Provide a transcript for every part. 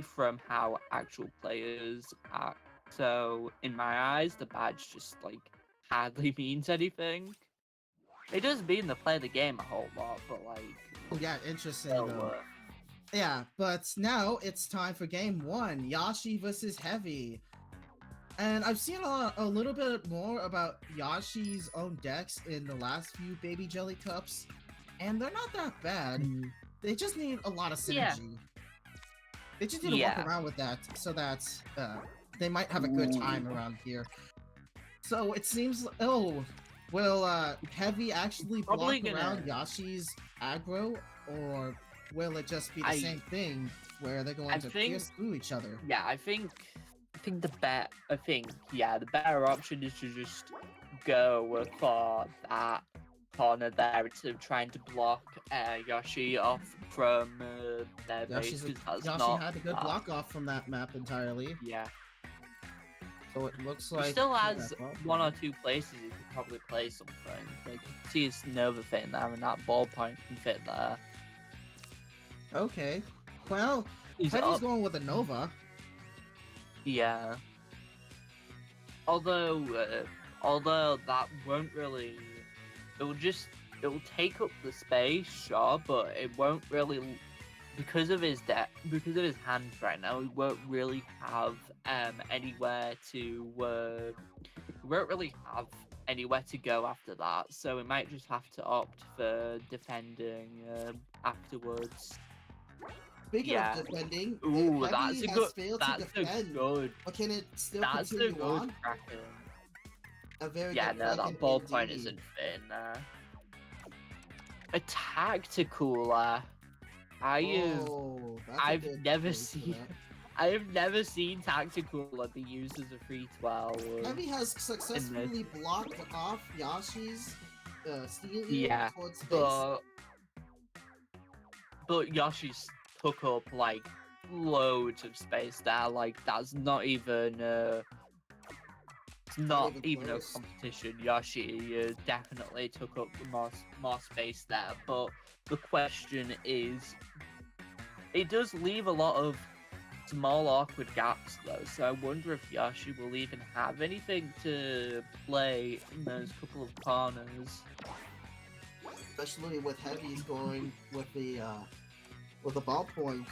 from how actual players act. So in my eyes, the badge just like hardly means anything. It does mean to play the game a whole lot, but like, Oh yeah, interesting so, though. Yeah, but now it's time for game one, Yawshi versus Heavy. And I've seen a little bit more about Yawshi's own decks in the last few Baby Jelly Cups, and they're not that bad. They just need a lot of yeah, synergy. They just need to walk yeah. around with that so that they might have a good time around here. So it seems, oh, will Heavy actually block Probably gonna. around Yashi's aggro, or will it just be the same thing where they're going to pierce through each other? Yeah, I think the better option is to just go for that corner there to trying to block Yoshi off from their base, because that's Yashi not had a good block off from that map entirely. Yeah. So it looks like He still has one or two places he could probably play something. Like, see his Nova fitting there, and that ballpoint can fit there. Okay. Well, Heavy's going with a Nova. Yeah. Although that won't really, it'll take up the space, sure, but it won't really, because of his hands right now, he won't really have anywhere to go after that. So it might just have to opt for defending afterwards. Speaking of defending, Ooh, Heavy has failed to defend. good. But can it still That's continue a good on? Kraken. A very Yeah, good no, Kraken that ballpoint indeed. isn't fitting there. A tactical. I've never seen tactical be used as a free 12. Heavy has successfully blocked off Yashi's steal towards space. But Yoshi's took up like loads of space there. Like, that's not even not even a competition. Yoshi definitely took up more space there. But the question is, it does leave a lot of small awkward gaps though. So I wonder if Yoshi will even have anything to play in those couple of corners. Especially with Heavy's going with the ballpoint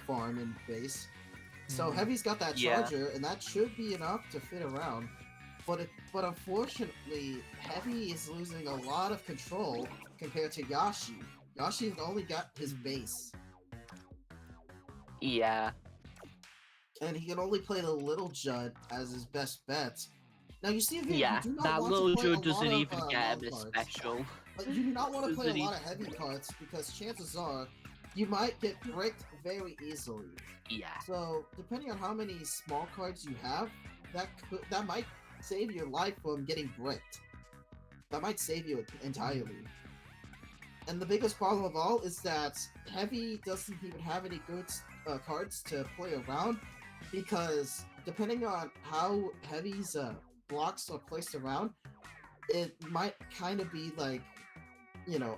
farm in base. So Heavy's got that charger, and that should be enough to fit around. But unfortunately, Heavy is losing a lot of control compared to Yawshi. Yawshi's only got his base. Yeah. And he can only play the Little Judd as his best bet. Now you see here, yeah, you do not that want Little to play Judd doesn't even get him a cards. special. You do not want to play a lot of heavy cards because chances are you might get bricked very easily. Yeah. So depending on how many small cards you have, that might save your life from getting bricked. That might save you entirely. And the biggest problem of all is that Heavy doesn't even have any good cards to play around, because depending on how Heavy's blocks are placed around, it might kind of be like,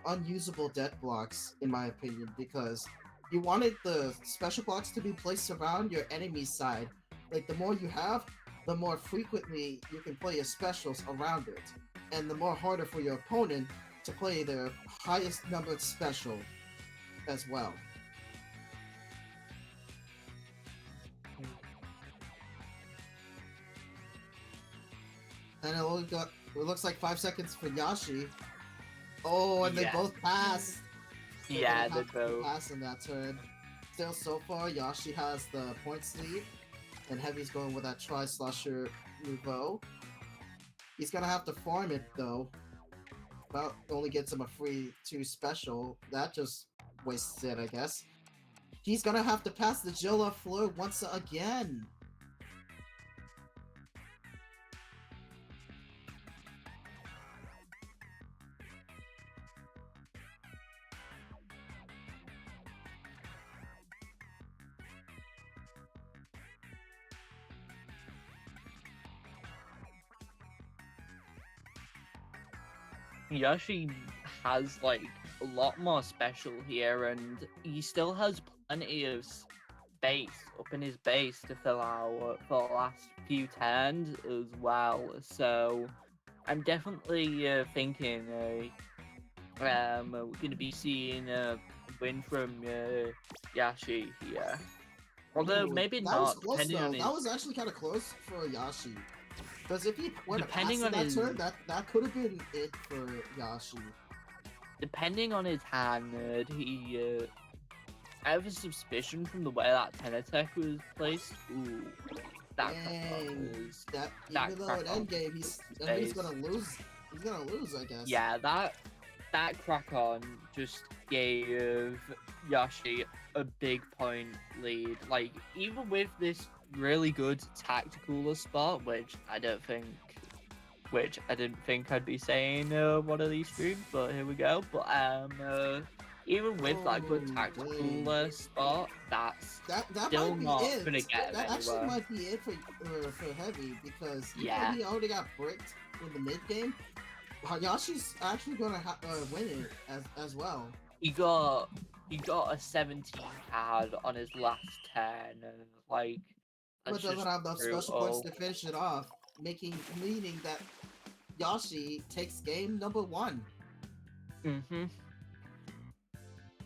unusable debt blocks, in my opinion, because you wanted the special blocks to be placed around your enemy's side. Like, the more you have, the more frequently you can play your specials around it, and the more harder for your opponent to play their highest numbered special as well. And it looks like 5 seconds for Yawshi. Oh, and they both pass. Yeah, they both pass in that turn. Still, so far, Yawshi has the points lead, and Heavy's going with that Tri-Slusher Nouveau. He's gonna have to farm it though. That only gets him a free 2 special. That just wastes it, I guess. He's gonna have to pass the Jilla Fleur once again. Yoshi has like a lot more special here, and he still has plenty of up in his base to fill out for the last few turns as well. So I'm definitely thinking we're going to be seeing a win from Yawshi here. Although Ooh, maybe that was not, close depending on though. his That was actually kind of close for Yashi. Because if he were to pass depending to on that his turn, that could have been it for Yashi. depending on his hand, he I have a suspicion from the way that 10 attack was placed. Ooh, that Dang, was that that even though crack in on endgame he's gonna lose. He's gonna lose, I guess. Yeah, that crack on just gave Yashi a big point lead. Like even with this really good tactical spot, which I didn't think I'd be saying one of these streams, but here we go. But even with that good Oh, tactical dang. spot, that's That still might be not it. gonna get him That actually anywhere. might be it for Heavy because even Yeah. though he already got bricked in the mid game, Hayashi's actually gonna win it as well. He got a 17 card on his last turn, and like But that's doesn't just have enough special points brutal. to finish it off, meaning that Yashi takes game number 1. Mhm.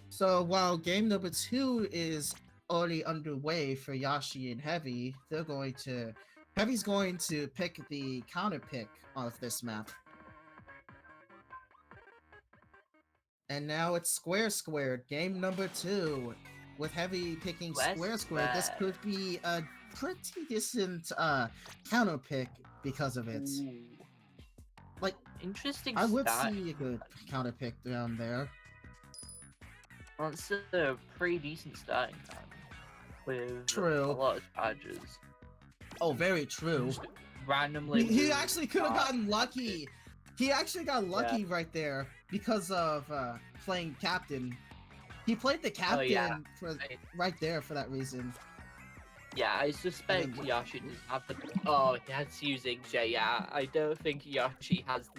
So while game number 2 is already underway for Yashi and Heavy, Heavy's going to pick the counter pick of this map. And now it's square squared, game number 2. With Heavy picking square squared, this could be a pretty decent counter pick because of it. Ooh. Like, Interesting I would stat. see a good counter pick down there. That's a pretty decent starting time with True. a lot of charges. Oh, very true. Just randomly. He actually could have gotten lucky. He actually got lucky right there because of playing captain. He played the captain right there for that reason. Yeah, I suspect Yawshi doesn't have the. Oh, he has to use Inkjet. Yeah, I don't think Yawshi has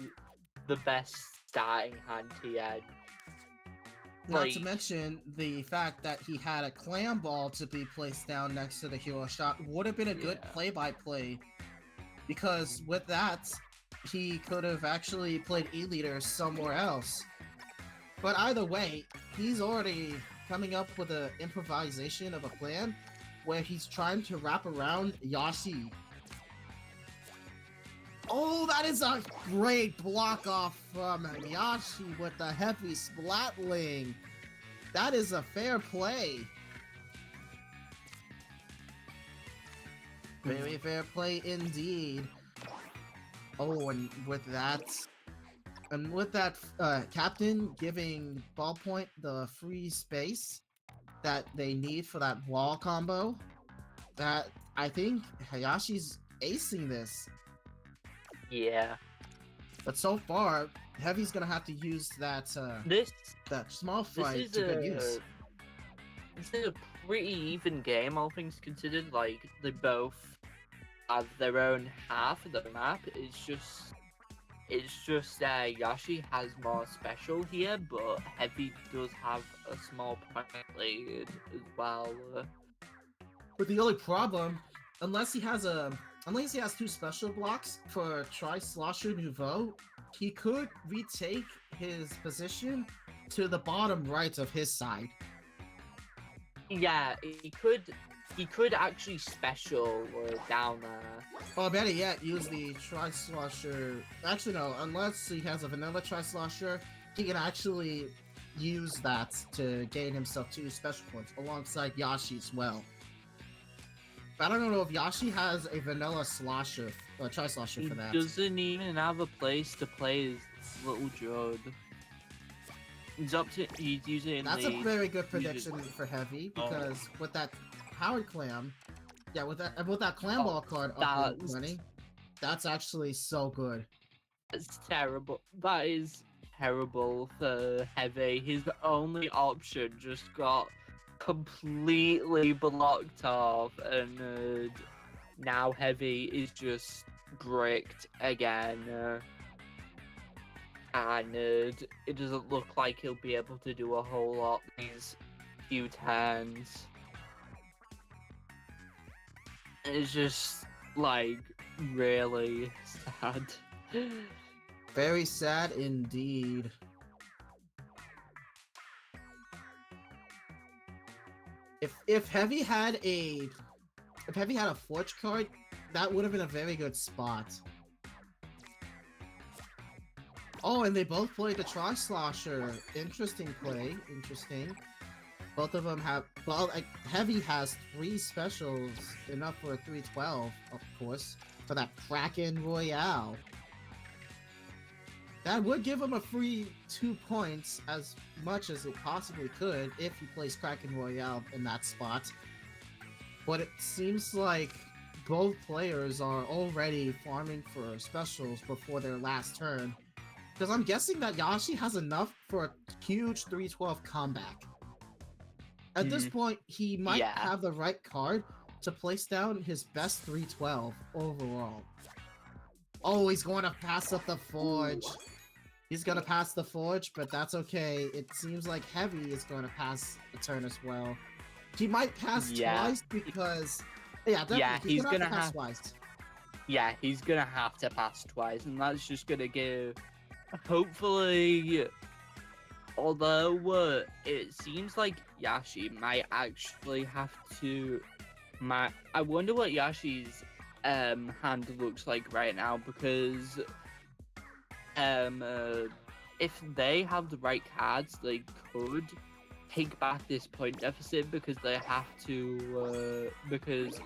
the best starting hand here. Not to mention the fact that he had a clam ball to be placed down next to the hero shot would have been a good play-by-play. Because with that, he could have actually played E-Leader somewhere else. But either way, he's already coming up with an improvisation of a plan where he's trying to wrap around Yawshi. Oh, that is a great block off from Yawshi with the heavy splatling. That is a fair play. Very fair play indeed. Oh, and with that captain giving Ballpoint the free space that they need for that wall combo, that I think Hayashi's acing this. Yeah. But so far, Heavy's gonna have to use that that small fight to good use. This is a pretty even game, all things considered. Like they both have their own half of the map. It's just Yawshi has more special here, but Heavy does have a small point lead as well. But the only problem, unless he has 2 special blocks for Tri-Slosher Nouveau, he could retake his position to the bottom right of his side. Yeah, he could actually special down there. Or better yet, use the Tri-Slosher. Actually, no, unless he has a vanilla Tri-Slosher, he can actually use that to gain himself 2 special points alongside Yashi as well. But I don't know if Yawshi has a vanilla slosher or Tri-Slosher for that. He doesn't even have a place to play his little Jud. He's using. That's a very good prediction for Heavy because with that Howard Clam, with that Clam Ball card up to 20, that's actually so good. That's terrible. That is terrible for Heavy. His only option just got completely blocked off, and now Heavy is just bricked again. And it doesn't look like he'll be able to do a whole lot these few turns. It's just like really sad. Very sad indeed. If Heavy had a Forge card, that would have been a very good spot. Oh, and they both played the Tri-Slosher. Interesting play. Interesting. Both of them have... Well, like, Heavy has 3 specials, enough for a 312, of course, for that Kraken Royale. That would give him a free 2 points, as much as it possibly could, if he plays Kraken Royale in that spot. But it seems like both players are already farming for specials before their last turn. Because I'm guessing that Yawshi has enough for a huge 312 comeback. At this point, he might have the right card to place down his best 312 overall. Oh, he's going to pass up the Forge. He's going to pass the Forge, but that's okay. It seems like Heavy is going to pass the turn as well. He might pass twice because... Yeah, definitely. He's going to pass twice. Yeah, he's going to have to pass twice, and that's just going to give... Hopefully... Although it seems like Yawshi might actually have to... I wonder what Yashi's hand looks like right now, because if they have the right cards, they could take back this point deficit, because they have to because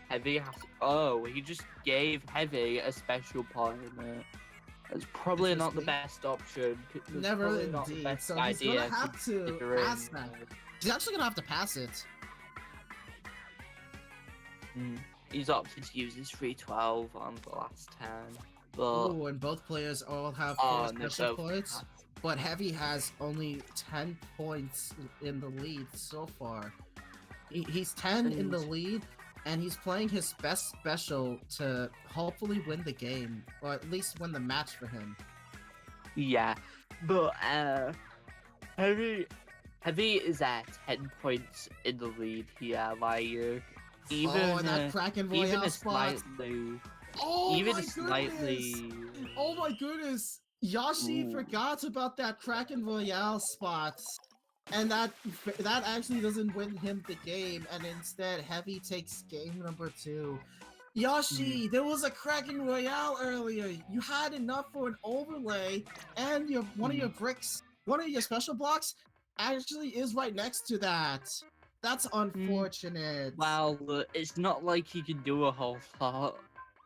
Heavy has to... Oh, he just gave Heavy a special point. It's probably not the best option. Never indeed. So he's gonna have to pass that. He's actually gonna have to pass it. He's opted to use his 312 on the last turn. But... Oh, and both players all have 4 special points. But Heavy has only 10 points in the lead so far. He's 10 in the lead, and he's playing his best special to hopefully win the game, or at least win the match for him. Yeah, but Heavy is at 10 points in the lead here. Like even and that Kraken Royale spot. Slightly. Oh my goodness! Yawshi forgot about that Kraken Royale spot. And that actually doesn't win him the game, and instead Heavy takes game number 2. Yawshi, there was a Kraken Royale earlier. You had enough for an overlay, and one of your bricks, one of your special blocks, actually is right next to that. That's unfortunate. Well, it's not like he can do a whole lot.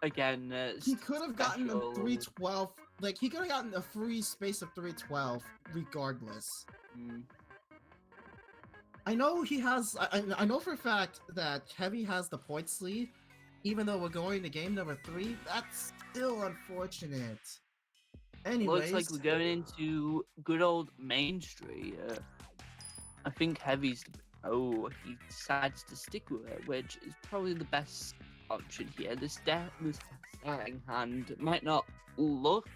Again, he could have gotten a 312. Like, he could have gotten a free space of 312, regardless. I know he has. I know for a fact that Heavy has the points lead, even though we're going to game number 3. That's still unfortunate. Anyways, looks like we're going into good old Main Street. I think Heavy's. Oh, he decides to stick with it, which is probably the best option here. This starting hand might not look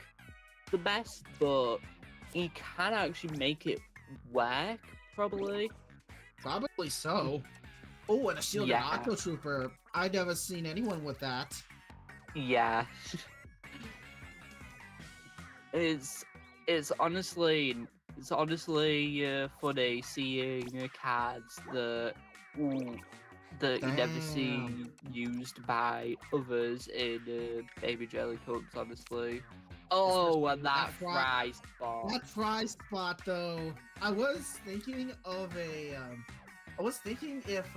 the best, but he can actually make it work, probably. Probably so. Oh, and a shielded Octo Trooper. I've never seen anyone with that. Yeah. It's honestly funny seeing cards that you never see used by others in Baby Jelly Cups, honestly. Oh, and that fry spot. That fry spot, though. I was thinking of a. I was thinking if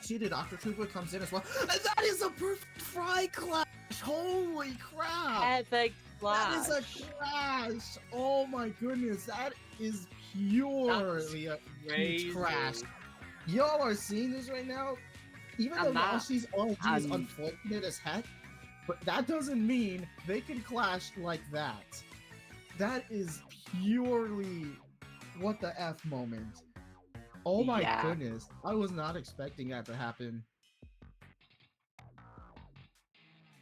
Cheated Octo Trooper comes in as well. And that is a perfect fry clash! Holy crap! Perfect clash! That is a clash! Oh my goodness, that is purely a huge crash. Y'all are seeing this right now? Even though Yawshi's RNG is unfortunate as heck, but that doesn't mean they can clash like that. That is purely what the F moment. Oh my goodness. I was not expecting that to happen.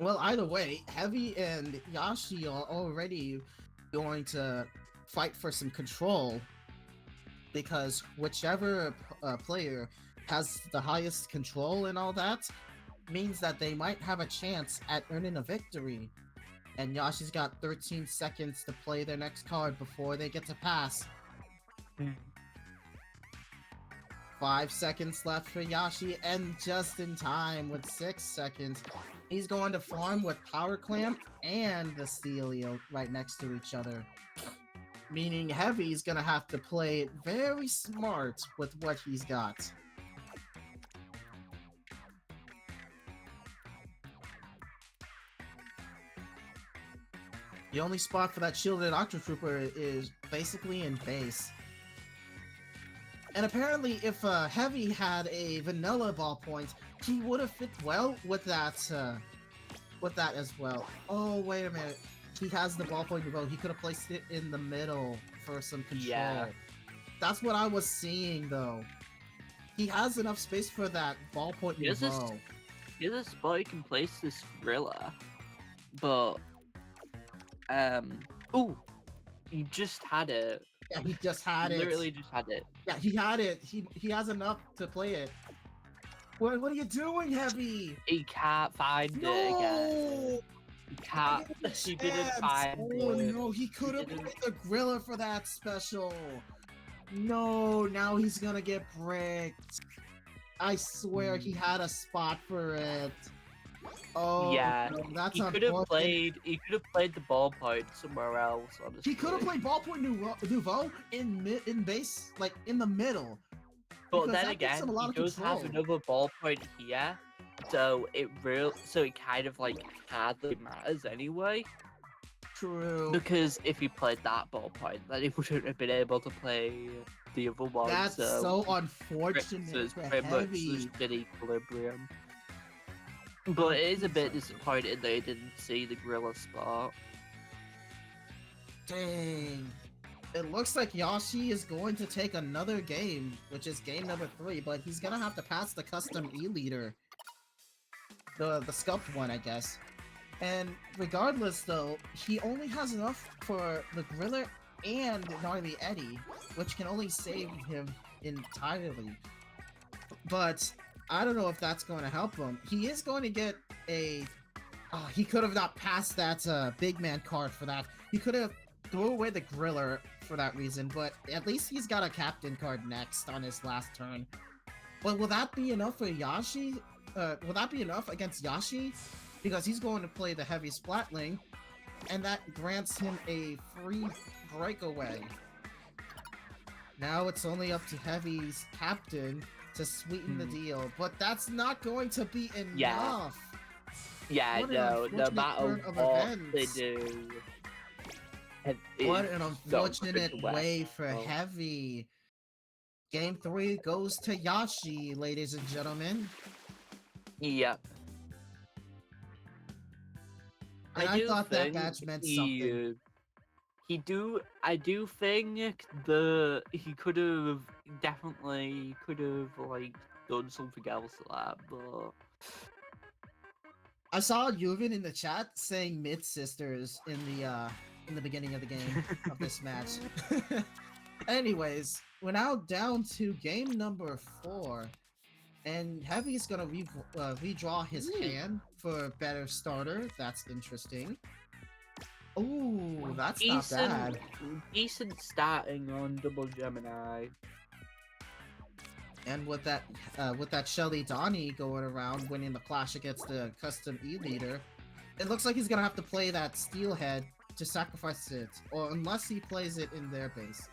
Well, either way, Heavy and Yawshi are already going to fight for some control, because whichever player has the highest control and all that means that they might have a chance at earning a victory. And Yashi's got 13 seconds to play their next card before they get to pass. 5 seconds left for Yawshi, and just in time with 6 seconds, he's going to farm with Power Clamp and the Steelio right next to each other. Meaning Heavy's gonna have to play very smart with what he's got. The only spot for that shielded Octo Trooper is basically in base. And apparently, if Heavy had a vanilla ballpoint, he would have fit well with that as well. Oh, wait a minute. He has the ballpoint remote. He could have placed it in the middle for some control. Yeah. That's what I was seeing, though. He has enough space for that ballpoint remote. Here's a spot you can place this Gorilla, but ooh, he just had it. Yeah, he just had it. Literally just had it. Yeah, he had it. He has enough to play it. What are you doing, Heavy? He can't find it again. He can't. He didn't find it. Oh no, he could have played the Gorilla for that special. No, now he's gonna get bricked. I swear he had a spot for it. Oh yeah, no, that's he could have played. He could have played the ballpoint somewhere else. Honestly, he could have played ballpoint Nouveau in base, like in the middle. But then again, he does have another ballpoint here, so it kind of like hardly matters anyway. True. Because if he played that ballpoint, then he wouldn't have been able to play the other one. That's so unfortunate. So it's for pretty much just an equilibrium. But it is a bit disappointing that he didn't see the Gorilla spot. Dang. It looks like Yawshi is going to take another game, which is game number 3, but he's gonna have to pass the custom E-leader. The sculpt one, I guess. And regardless, though, he only has enough for the Gorilla and Gnarly Eddie, which can only save him entirely. But I don't know if that's going to help him. He is going to get a... he could have not passed that big man card for that. He could have threw away the Gorilla for that reason, but at least he's got a captain card next on his last turn. But will that be enough for Yawshi? Will that be enough against Yawshi? Because he's going to play the heavy Splatling, and that grants him a free breakaway. Now it's only up to Heavy's captain to sweeten the deal, but that's not going to be enough. Yeah, no matter what they do. What an unfortunate way for Heavy. Game 3 goes to Yawshi, ladies and gentlemen. Yep. And I thought that match meant something. I do think he could have definitely like done something else to that, but I saw Yuvin in the chat saying mid sisters in the beginning of the game of this match. Anyways, we're now down to game number 4. And Heavy's gonna redraw his hand for a better starter. That's interesting. Ooh, that's not bad. Decent starting on Double Gemini. And with that Shelly Donnie going around winning the clash against the custom E-leader, it looks like he's gonna have to play that Steelhead to sacrifice it, or unless he plays it in their base.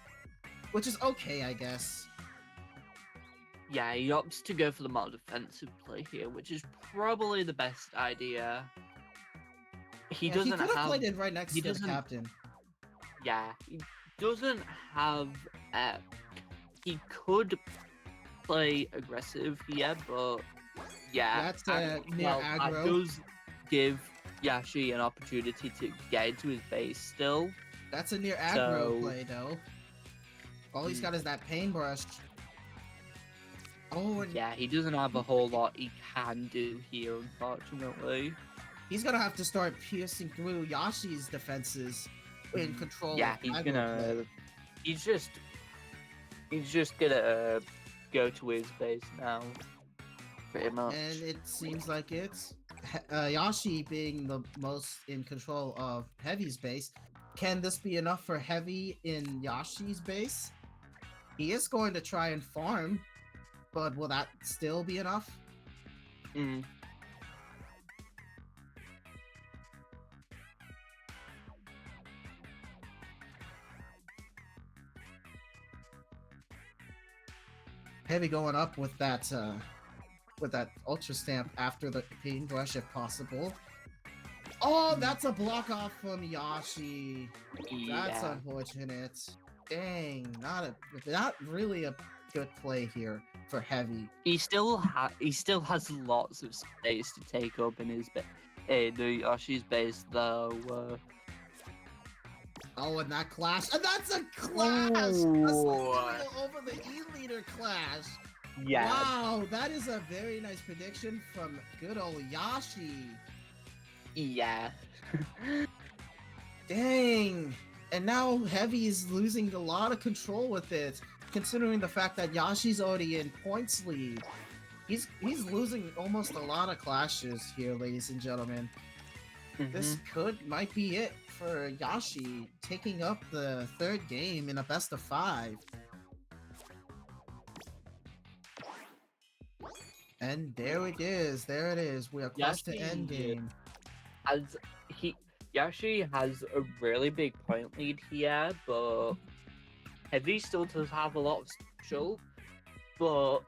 Which is okay, I guess. Yeah, he opts to go for the more defensive play here, which is probably the best idea. He could have played it right next to his captain. Yeah, he doesn't have... he could play aggressive here, but... Yeah, that's near aggro. That does give Yawshi an opportunity to get into his base still. That's a near aggro play, though. All he's got is that paintbrush. Oh, and yeah, he doesn't have a whole lot he can do here, unfortunately. He's gonna have to start piercing through Yawshi's defenses in control. Yeah, he's just gonna go to his base now. pretty much. And it seems like it's Yawshi being the most in control of Heavy's base. Can this be enough for Heavy in Yawshi's base? He is going to try and farm, but will that still be enough? Mm. Heavy going up with that ultra stamp after the paintbrush if possible. Oh, that's a block off from Yawshi. That's Yeah. unfortunate. Dang, not really a good play here for Heavy. He still has lots of space to take up in his Yoshi's base though. Oh, and that clash. And that's a clash! A Celestial over the E-Leader clash! Yeah. Wow, that is a very nice prediction from good old Yawshi. Yeah. Dang! And now Heavy is losing a lot of control with it, considering the fact that Yashi's already in points lead. He's losing almost a lot of clashes here, ladies and gentlemen. This might be it for Yawshi taking up the third game in a best of 5. And there it is. We are close to end game. Yawshi has a really big point lead here, but Heavy still does have a lot of special. But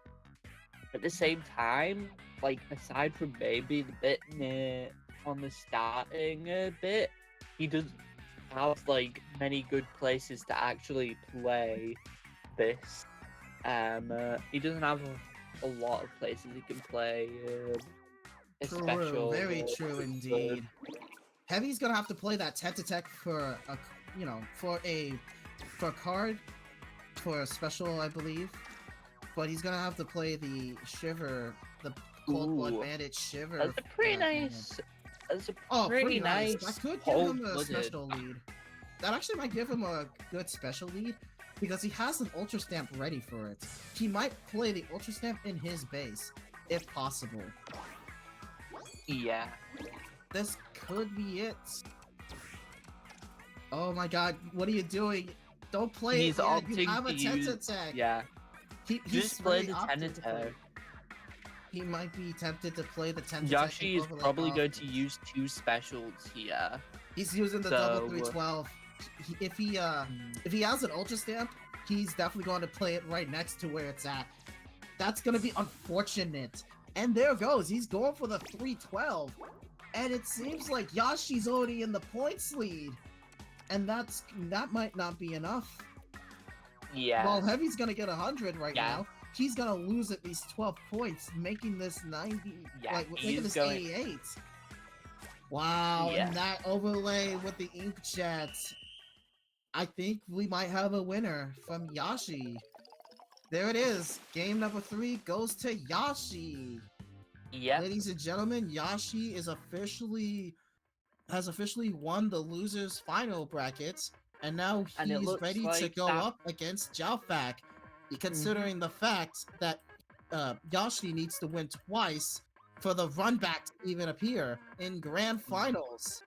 at the same time, like aside from maybe the bit near on the starting bit, he doesn't have like many good places to actually play this. He doesn't have a lot of places he can play a True, special. very true indeed. Heavy's gonna have to play that Tentatek for a card for a special, I believe. But he's gonna have to play the Shiver, the Cold Blood Bandit Shiver. That's a pretty nice. That's a pretty nice. That could give him a cold-blooded. special lead. That actually might give him a good special lead because he has an Ultra Stamp ready for it. He might play the Ultra Stamp in his base, if possible. Yeah. This could be it. Oh my god, what are you doing? Don't play He's it yet. opting You have a to use- Tentatek. Yeah. He's Just play really the opting to play Tentatek. it. He might be tempted to play the Tentatek. Yawshi is and probably overlay going off. to use 2 specials here. He's using the So, double 312. If he has an Ultra Stamp, he's definitely going to play it right next to where it's at. That's gonna be unfortunate. And there goes. He's going for the 312. And it seems like Yashi's already in the points lead. And that might not be enough. Yeah. Well, Heavy's gonna get 100 right Yeah. now. He's gonna lose at least 12 points, making this 90. Yeah, making he's this going- 88. Wow, Yeah. and that overlay with the inkjet. I think we might have a winner from Yawshi. There it is. Game number 3 goes to Yawshi. Yep. Ladies and gentlemen, Yawshi has officially won the losers final brackets, and now And it he's looks ready to like go that- up against Jalfak, considering the fact that Yawshi needs to win twice for the run back to even appear in grand finals.